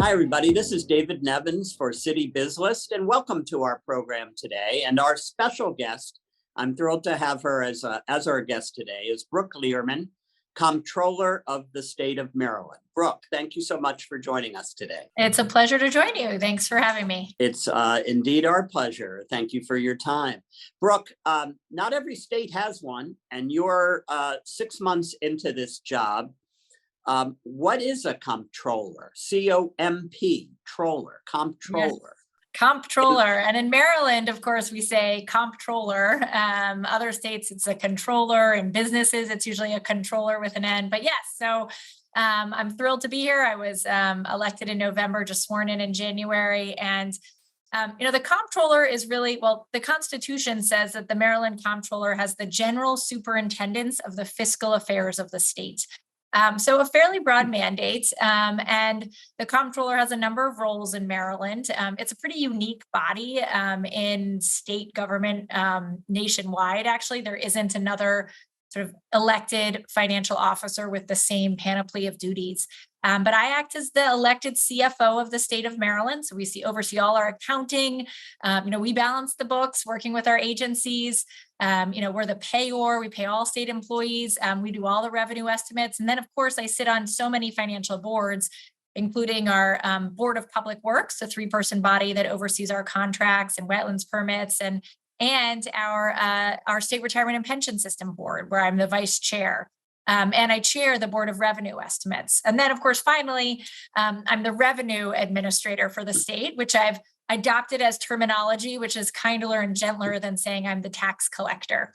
Hi, everybody. This is David Nevins for Citybiz List, and welcome to our program today. And our special guest, I'm thrilled to have her as our guest today, is Brooke Lierman, Comptroller of the State of Maryland. Brooke, thank you so much for joining us today. It's a pleasure to join you. Thanks for having me. It's indeed our pleasure. Thank you for your time. Brooke, not every state has one, and you're 6 months into this job. What is a comptroller? C-O-M-P, troller, comptroller. Comptroller. And in Maryland, of course, we say comptroller. Other states, it's a controller. In businesses, it's usually a controller with an N. But yes, so I'm thrilled to be here. I was elected in November, just sworn in January. And the comptroller is really, well, the Constitution says that the Maryland comptroller has the general superintendence of the fiscal affairs of the state. So a fairly broad mandate, and the comptroller has a number of roles in Maryland. It's a pretty unique body in state government nationwide. Actually, there isn't another sort of elected financial officer with the same panoply of duties. But I act as the elected CFO of the state of Maryland. So we oversee all our accounting. We balance the books, working with our agencies. We're the payor. We pay all state employees. We do all the revenue estimates. And then, of course, I sit on so many financial boards, including our Board of Public Works, a 3-person body that oversees our contracts and wetlands permits, and our State Retirement and Pension System Board, where I'm the vice chair. And I chair the Board of Revenue Estimates. And then, of course, finally, I'm the revenue administrator for the state, which I've adopted as terminology, which is kinder and gentler than saying I'm the tax collector.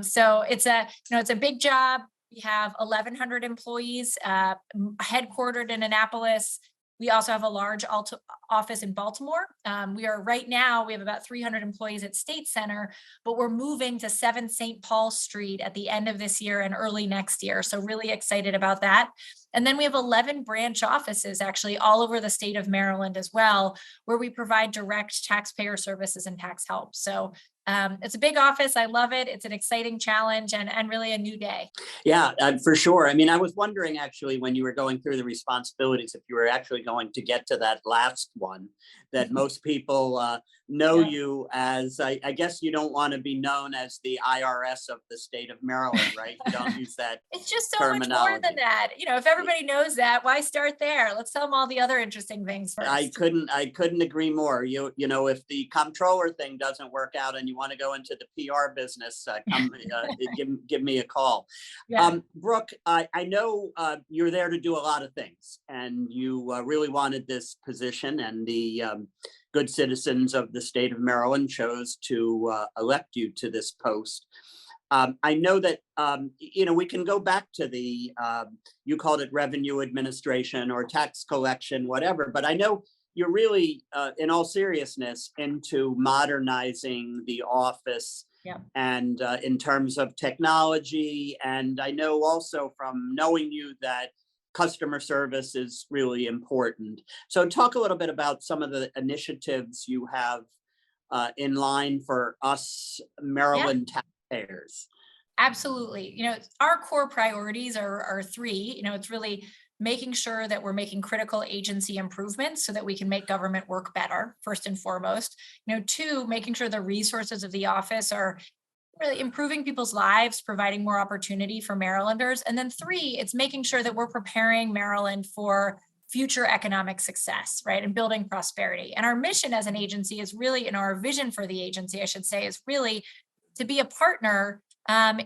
So it's a big job. We have 1,100 employees headquartered in Annapolis. We also have a large office in Baltimore. We have about 300 employees at State Center, but we're moving to 7 St. Paul Street at the end of this year and early next year. So really excited about that. And then we have 11 branch offices actually all over the state of Maryland as well, where we provide direct taxpayer services and tax help. So it's a big office. I love it. It's an exciting challenge and really a new day. Yeah, for sure. I mean, I was wondering actually when you were going through the responsibilities, if you were actually going to get to that last one, that most people know you as, I guess you don't want to be known as the IRS of the state of Maryland, right? You don't use that. It's just so much more than that. If everybody knows that, why start there? Let's tell them all the other interesting things first. I couldn't agree more. If the comptroller thing doesn't work out and you want to go into the PR business, give me a call. Yeah. Brooke, I know you're there to do a lot of things, and you really wanted this position, and the good citizens of the state of Maryland chose to elect you to this post. I know that, we can go back to the, you called it revenue administration or tax collection, whatever, but I know you're really, in all seriousness, into modernizing the office. Yeah. And in terms of technology. And I know also from knowing you that customer service is really important. So talk a little bit about some of the initiatives you have in line for us Maryland taxpayers. Absolutely. Our core priorities are 3. It's really making sure that we're making critical agency improvements so that we can make government work better, first and foremost. 2, making sure the resources of the office are really improving people's lives, providing more opportunity for Marylanders. And then 3, it's making sure that we're preparing Maryland for future economic success, right? And building prosperity. And our mission as an agency is really, and our vision for the agency, I should say, is really to be a partner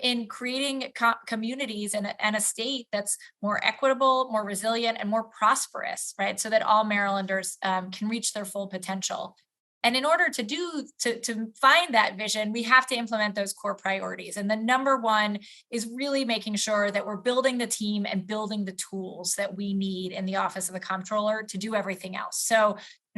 in creating communities and a state that's more equitable, more resilient, and more prosperous, right? So that all Marylanders can reach their full potential. And in order to find that vision, we have to implement those core priorities. And the number one is really making sure that we're building the team and building the tools that we need in the Office of the Comptroller to do everything else. So,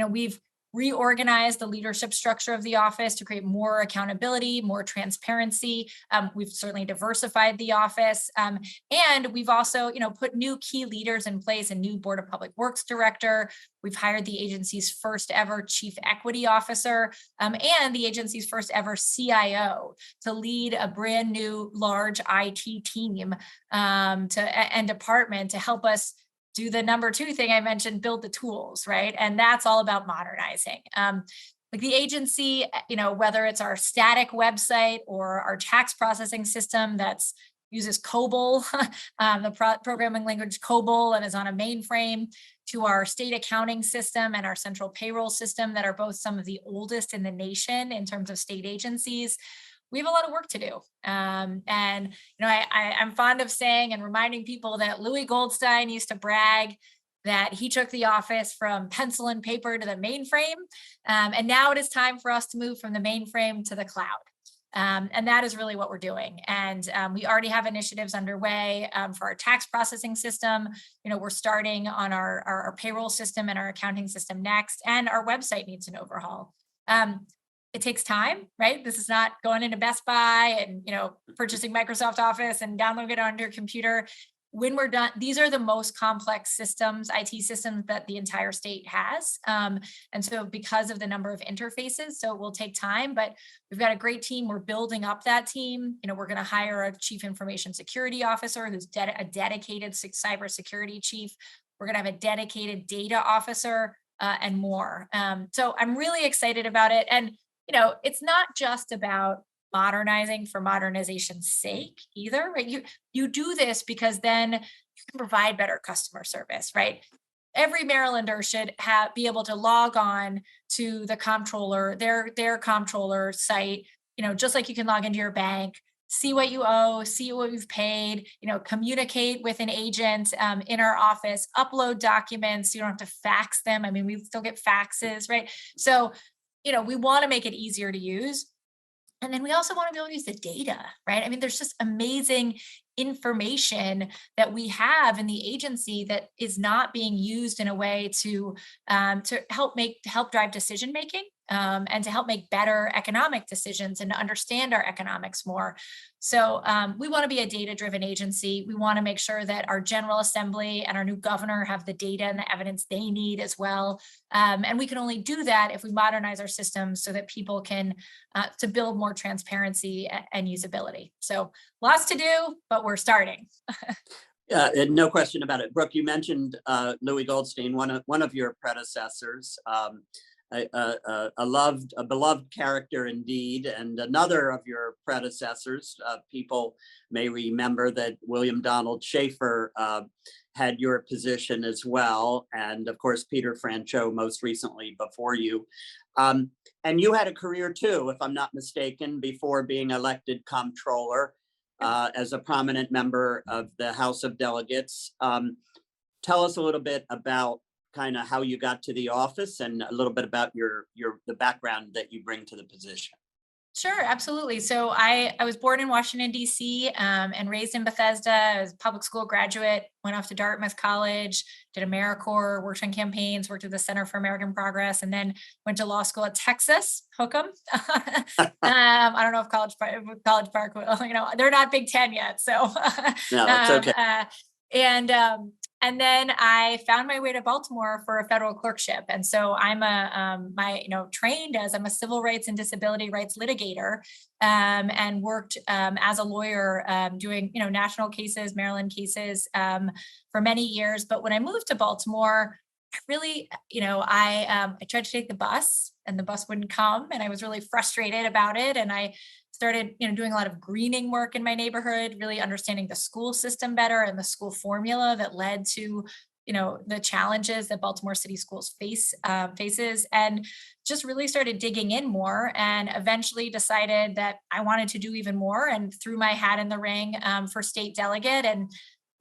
we've reorganized the leadership structure of the office to create more accountability, more transparency. We've certainly diversified the office. And we've also, put new key leaders in place, a new Board of Public Works director. We've hired the agency's first ever chief equity officer and the agency's first ever CIO to lead a brand new large IT team and department to help us do the number two thing I mentioned, build the tools, right? And that's all about modernizing. Like the agency, whether it's our static website or our tax processing system that's uses COBOL, programming language COBOL, and is on a mainframe, to our state accounting system and our central payroll system that are both some of the oldest in the nation in terms of state agencies. We have a lot of work to do. I'm fond of saying and reminding people that Louis Goldstein used to brag that he took the office from pencil and paper to the mainframe. And now it is time for us to move from the mainframe to the cloud. And that is really what we're doing. And we already have initiatives underway for our tax processing system. We're starting on our payroll system and our accounting system next, and our website needs an overhaul. It takes time, right? This is not going into Best Buy and, purchasing Microsoft Office and downloading it on your computer. When we're done, these are the most complex systems, IT systems that the entire state has. And so because of the number of interfaces, so it will take time, but we've got a great team. We're building up that team. We're going to hire a chief information security officer who's a dedicated cybersecurity chief. We're going to have a dedicated data officer and more. So I'm really excited about it. And, it's not just about modernizing for modernization's sake either, right? You do this because then you can provide better customer service, right? Every Marylander should be able to log on to the Comptroller, their Comptroller site, just like you can log into your bank, see what you owe, see what you've paid, communicate with an agent in our office, upload documents. You don't have to fax them. I mean, we still get faxes, right? So, we want to make it easier to use. And then we also want to be able to use the data, right? I mean, there's just amazing information that we have in the agency that is not being used in a way to help drive decision making and to help make better economic decisions and to understand our economics more. So we want to be a data-driven agency. We want to make sure that our General Assembly and our new governor have the data and the evidence they need as well. And we can only do that if we modernize our systems so that people can to build more transparency and usability. So lots to do, but we're starting. Yeah, no question about it. Brooke, you mentioned Louis Goldstein, one of your predecessors. A beloved character indeed, and another of your predecessors. People may remember that William Donald Schaefer had your position as well, and of course Peter Franchot most recently before you. And you had a career too, if I'm not mistaken, before being elected comptroller as a prominent member of the House of Delegates. Tell us a little bit about kind of how you got to the office and a little bit about the background that you bring to the position. Sure, absolutely. So I was born in Washington, D.C. And raised in Bethesda. I was a public school graduate, went off to Dartmouth College, did AmeriCorps, worked on campaigns, worked at the Center for American Progress, and then went to law school at Texas, hook 'em. I don't know if College Park, they're not Big Ten yet. So no, it's okay. And then I found my way to Baltimore for a federal clerkship. And so I'm trained as I'm a civil rights and disability rights litigator, and worked as a lawyer doing, national cases, Maryland cases for many years. But when I moved to Baltimore, I really, I tried to take the bus and the bus wouldn't come. And I was really frustrated about it. And I started, doing a lot of greening work in my neighborhood, really understanding the school system better and the school formula that led to, the challenges that Baltimore City schools faces, and just really started digging in more, and eventually decided that I wanted to do even more, and threw my hat in the ring for state delegate and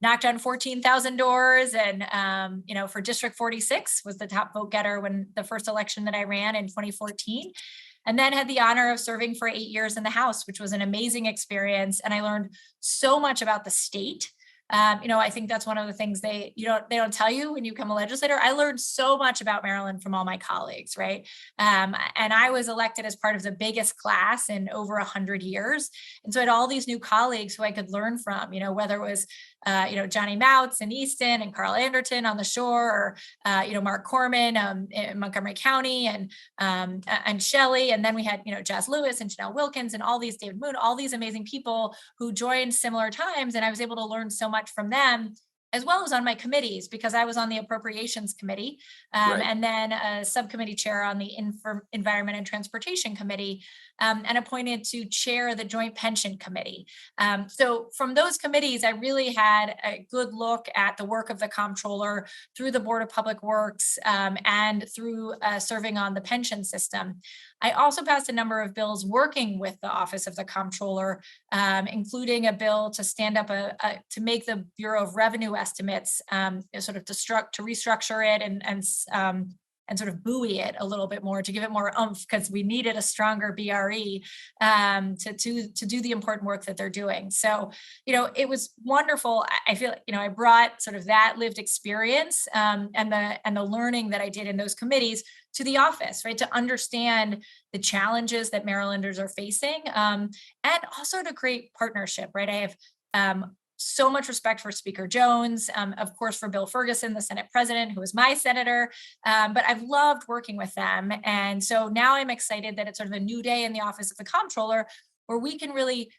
knocked on 14,000 doors. And, for District 46 was the top vote getter when the first election that I ran in 2014. And then had the honor of serving for 8 years in the House, which was an amazing experience. And I learned so much about the state. I think that's one of the things they don't tell you when you become a legislator. I learned so much about Maryland from all my colleagues, right? And I was elected as part of the biggest class in over 100 years. And so I had all these new colleagues who I could learn from, whether it was, Johnny Mouts in Easton and Carl Anderton on the shore, or, Mark Corman in Montgomery County, and Shelley. And then we had, Jazz Lewis and Janelle Wilkins and all these, David Moon, all these amazing people who joined similar times. And I was able to learn so much from them. as well as on my committees, because I was on the Appropriations Committee, Right. and then a subcommittee chair on the Environment and Transportation Committee, and appointed to chair the Joint Pension Committee. So from those committees, I really had a good look at the work of the comptroller through the Board of Public Works, and through serving on the pension system. I also passed a number of bills working with the Office of the Comptroller, including a bill to stand up to make the Bureau of Revenue estimates, sort of to restructure it and sort of buoy it a little bit more, to give it more oomph, because we needed a stronger BRE to do the important work that they're doing. So, it was wonderful. I feel, I brought sort of that lived experience, and the learning that I did in those committees to the office, right? To understand the challenges that Marylanders are facing, and also to create partnership, right? I have so much respect for Speaker Jones, of course, for Bill Ferguson, the Senate president, who is my senator, but I've loved working with them. And so now I'm excited that it's sort of a new day in the Office of the Comptroller, where we can really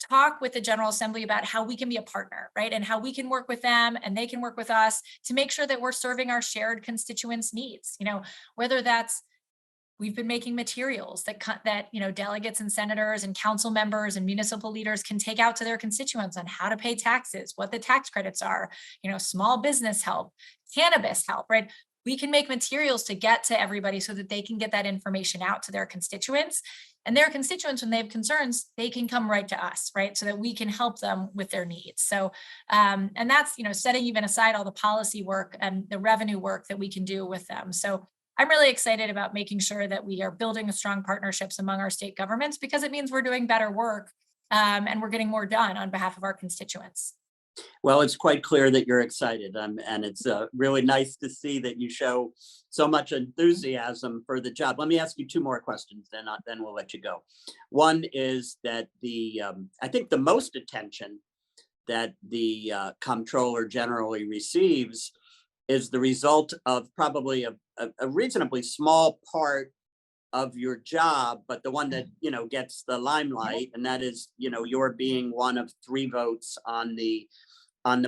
talk with the General Assembly about how we can be a partner, right? And how we can work with them and they can work with us to make sure that we're serving our shared constituents' needs, whether that's we've been making materials that delegates and senators and council members and municipal leaders can take out to their constituents on how to pay taxes, what the tax credits are, small business help, cannabis help, right? We can make materials to get to everybody so that they can get that information out to their constituents. And their constituents, when they have concerns, they can come right to us, right? So that we can help them with their needs. So, and that's, setting even aside all the policy work and the revenue work that we can do with them. So I'm really excited about making sure that we are building strong partnerships among our state governments, because it means we're doing better work, and we're getting more done on behalf of our constituents. Well, it's quite clear that you're excited, and it's really nice to see that you show so much enthusiasm for the job. Let me ask you two more questions, then we'll let you go. One is that I think the most attention that the comptroller generally receives is the result of probably a reasonably small part of your job, but the one that gets the limelight, and that is your being one of 3 votes on the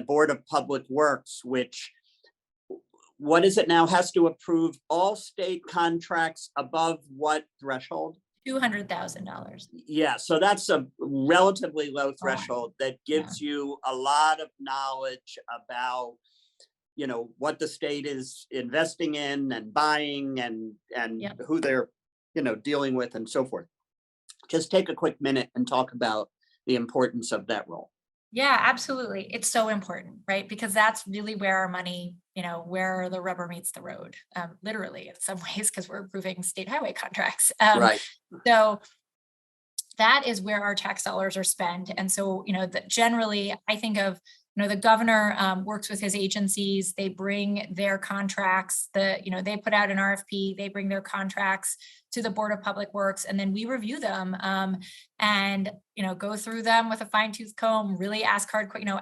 Board of Public Works, which, what is it now, has to approve all state contracts above what threshold? $200,000. Yeah, so that's a relatively low threshold that gives you a lot of knowledge about what the state is investing in and buying and who they're dealing with and so forth. Just take a quick minute and talk about the importance of that role. Yeah, absolutely. It's so important, right? Because that's really where our money, where the rubber meets the road, literally in some ways, because we're approving state highway contracts. Right. So that is where our tax dollars are spent. And so, generally I think of, the governor works with his agencies, they bring their contracts, they put out an RFP, they bring their contracts to the Board of Public Works, and then we review them, and, go through them with a fine tooth comb, really ask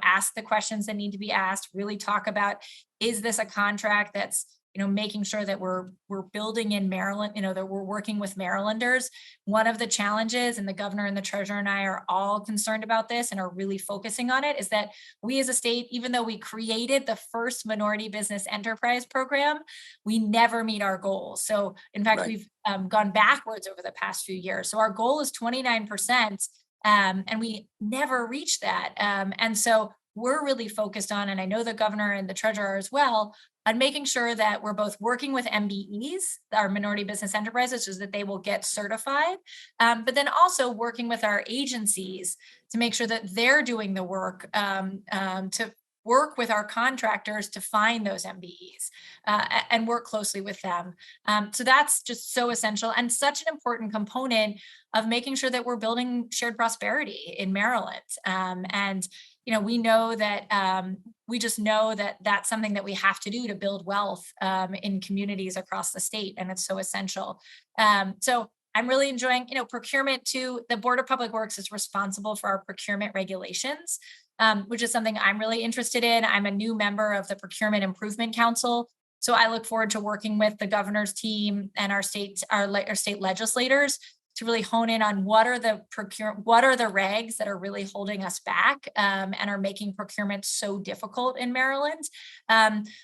ask the questions that need to be asked, really talk about, is this a contract that's, making sure that we're building in Maryland, that we're working with Marylanders. One of the challenges, and the governor and the treasurer and I are all concerned about this and are really focusing on it, is that we as a state, even though we created the first minority business enterprise program, we never meet our goals. So in fact, we've gone backwards over the past few years. So our goal is 29%, and we never reach that. And so we're really focused on, and I know the governor and the treasurer as well, on making sure that we're both working with MBEs, our minority business enterprises, so that they will get certified, but then also working with our agencies to make sure that they're doing the work, to work with our contractors to find those MBEs, and work closely with them. So that's just so essential and such an important component of making sure that we're building shared prosperity in Maryland. And we know that we just know that that's something that we have to do to build wealth in communities across the state, and it's so essential. So I'm really enjoying, procurement too. The Board of Public Works is responsible for our procurement regulations, which is something I'm really interested in. I'm a new member of the Procurement Improvement Council, so I look forward to working with the governor's team and our state legislators to really hone in on what are the regs that are really holding us back and are making procurement so difficult in Maryland,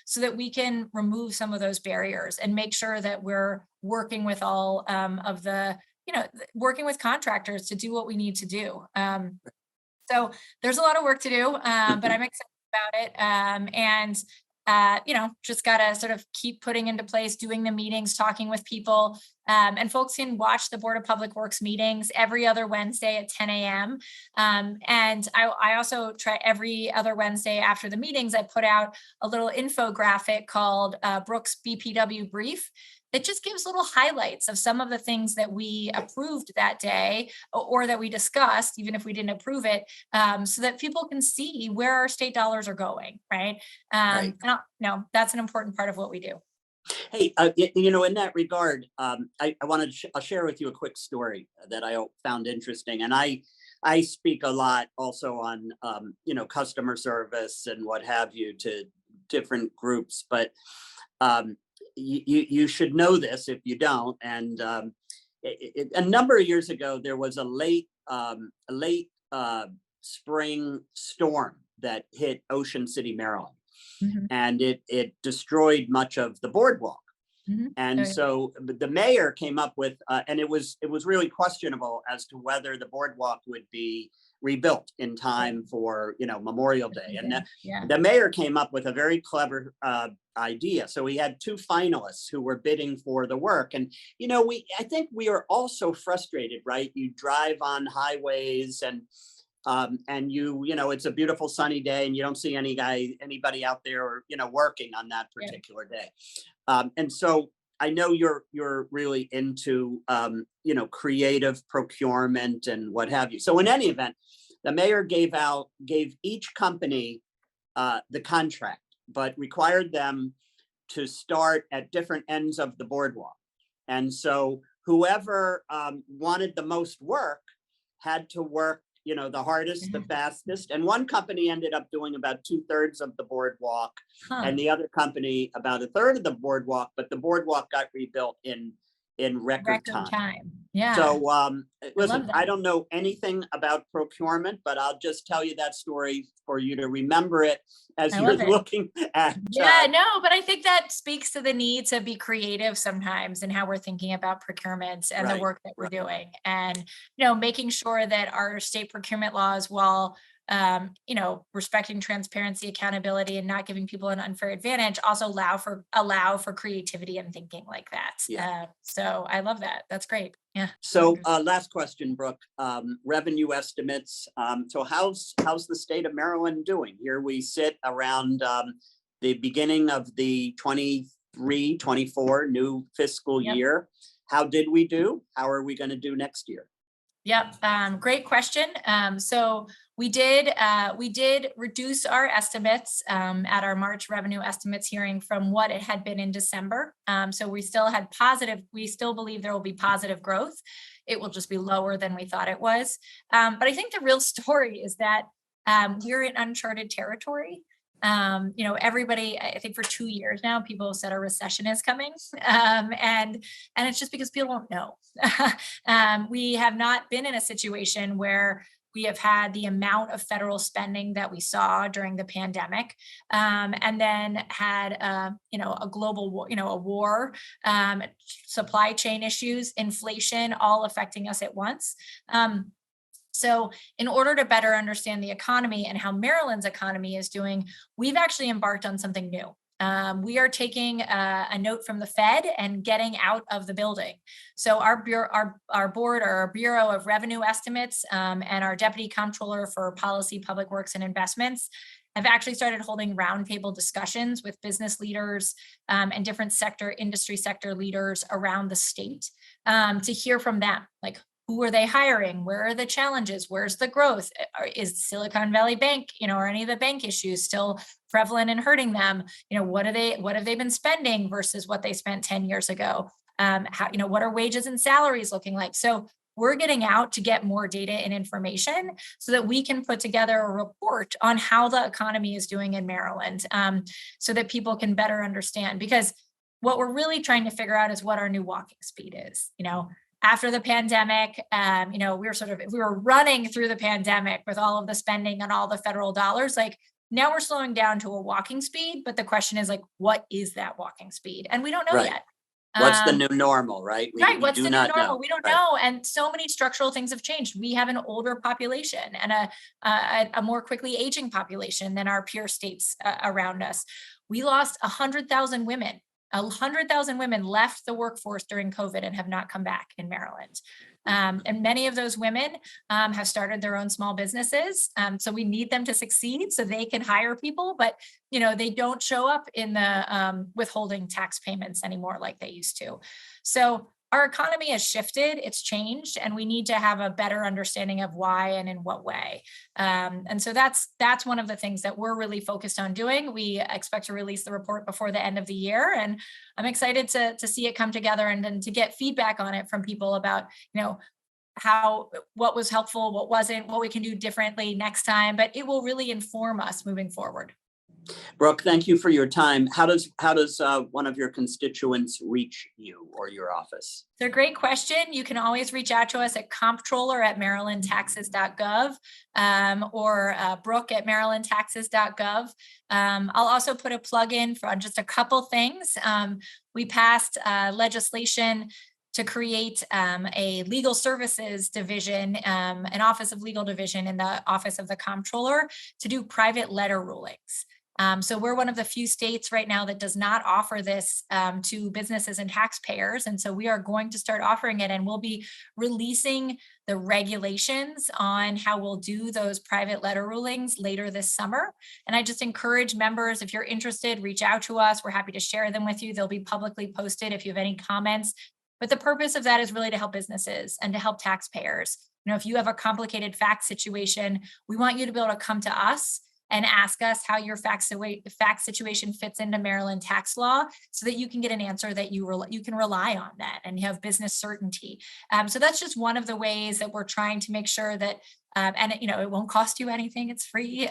so that we can remove some of those barriers and make sure that we're working with all of the, working with contractors to do what we need to do. So there's a lot of work to do, but I'm excited about it. Just got to sort of keep putting into place, doing the meetings, talking with people. And folks can watch the Board of Public Works meetings every other Wednesday at 10 a.m. And I also try every other Wednesday after the meetings, I put out a little infographic called Brooke's BPW Brief that just gives little highlights of some of the things that we approved that day or that we discussed, even if we didn't approve it, so that people can see where our state dollars are going, right? Right. That's an important part of what we do. Hey, in that regard, I wanted I'll share with you a quick story that I found interesting. And I speak a lot also on, customer service and what have you to different groups, but you should know this if you don't. And a number of years ago, there was a late spring storm that hit Ocean City, Maryland. Mm-hmm. And it destroyed much of the boardwalk. Mm-hmm. And so the mayor came up with, and it was really questionable as to whether the boardwalk would be rebuilt in time for, Memorial Day. And the mayor came up with a very clever idea. So we had two finalists who were bidding for the work. And, I think we are all so frustrated, right? You drive on highways and it's a beautiful sunny day and you don't see anybody out there, working on that particular day. And so I know you're really into, creative procurement and what have you. So in any event, the mayor gave each company the contract, but required them to start at different ends of the boardwalk. And so whoever wanted the most work had to work the hardest, the fastest. And one company ended up doing about 2/3 of the boardwalk, and the other company about 1/3 of the boardwalk, but the boardwalk got rebuilt in record time. Yeah. So listen, I don't know anything about procurement, but I'll just tell you that story for you to remember it as you're looking at. But I think that speaks to the need to be creative sometimes in how we're thinking about procurement and the work that we're doing. And, making sure that our state procurement laws, while respecting transparency, accountability, and not giving people an unfair advantage, also allow for creativity and thinking like that. Yeah. So I love that. That's great. Yeah. So last question, Brooke, revenue estimates. So how's the state of Maryland doing? Here we sit around the beginning of the 23-24 new fiscal year. How did we do? How are we going to do next year? Yep. Great question. So we did reduce our estimates at our March revenue estimates hearing from what it had been in December. So we still believe there will be positive growth. It will just be lower than we thought it was. But I think the real story is that we're in uncharted territory. Everybody, I think for 2 years now, people have said a recession is coming. And it's just because people don't know. We have not been in a situation where we have had the amount of federal spending that we saw during the pandemic, and then had a global war, a war, supply chain issues, inflation, all affecting us at once. So in order to better understand the economy and how Maryland's economy is doing, we've actually embarked on something new. We are taking a note from the Fed and getting out of the building. So our board, our Bureau of Revenue Estimates, and our Deputy Comptroller for Policy, Public Works, and Investments have actually started holding roundtable discussions with business leaders and different industry sector leaders around the state to hear from them, like, who are they hiring? Where are the challenges? Where's the growth? Is Silicon Valley Bank, or any of the bank issues still prevalent and hurting them? What have they been spending versus what they spent 10 years ago? What are wages and salaries looking like? So we're getting out to get more data and information so that we can put together a report on how the economy is doing in Maryland, so that people can better understand. Because what we're really trying to figure out is what our new walking speed is. after the pandemic, we were running through the pandemic with all of the spending and all the federal dollars. Like now we're slowing down to a walking speed, but the question is like, what is that walking speed? And we don't know yet. What's the new normal, right? We What's do the new not normal? know. We don't know. And so many structural things have changed. We have an older population and a more quickly aging population than our peer states around us. We lost 100,000 women. 100,000 women left the workforce during COVID and have not come back in Maryland. And many of those women have started their own small businesses. So we need them to succeed so they can hire people, but they don't show up in the withholding tax payments anymore like they used to. So our economy has shifted, it's changed, and we need to have a better understanding of why and in what way. And so that's one of the things that we're really focused on doing. We expect to release the report before the end of the year, and I'm excited to see it come together and to get feedback on it from people about, what was helpful, what wasn't, what we can do differently next time, but it will really inform us moving forward. Brooke, thank you for your time. How does one of your constituents reach you or your office? It's a great question. You can always reach out to us at Comptroller at marylandtaxes.gov or Brooke at marylandtaxes.gov. I'll also put a plug in for just a couple things. We passed legislation to create a legal services division, an Office of Legal Division in the Office of the Comptroller to do private letter rulings. So we're one of the few states right now that does not offer this to businesses and taxpayers. And so we are going to start offering it, and we'll be releasing the regulations on how we'll do those private letter rulings later this summer. And I just encourage members, if you're interested, reach out to us. We're happy to share them with you. They'll be publicly posted if you have any comments. But the purpose of that is really to help businesses and to help taxpayers. If you have a complicated fact situation, we want you to be able to come to us and ask us how your fact situation fits into Maryland tax law so that you can get an answer that you can rely on that and you have business certainty. So that's just one of the ways that we're trying to make sure that and it won't cost you anything, it's free.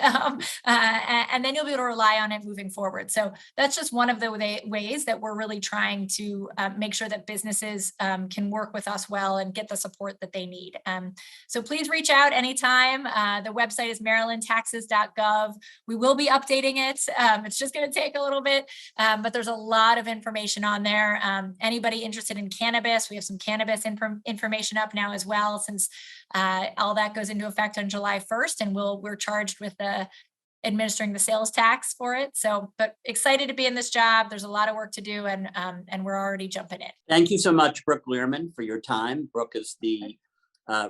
And then you'll be able to rely on it moving forward. So that's just one of the ways that we're really trying to make sure that businesses can work with us well and get the support that they need. So please reach out anytime. The website is marylandtaxes.gov. We will be updating it. It's just going to take a little bit, but there's a lot of information on there. Anybody interested in cannabis, we have some cannabis information up now as well, since all that goes into effect on July 1st, and we're charged with administering the sales tax for it. So, but excited to be in this job. There's a lot of work to do, and we're already jumping in. Thank you so much, Brooke Lierman, for your time. Brooke is the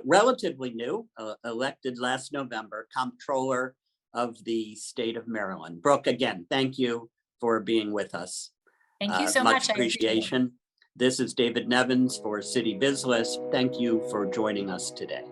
relatively new, elected last November, Comptroller of the state of Maryland. Brooke, again, thank you for being with us. Thank you so much. Much appreciation. This is David Nevins for Citybiz List. Thank you for joining us today.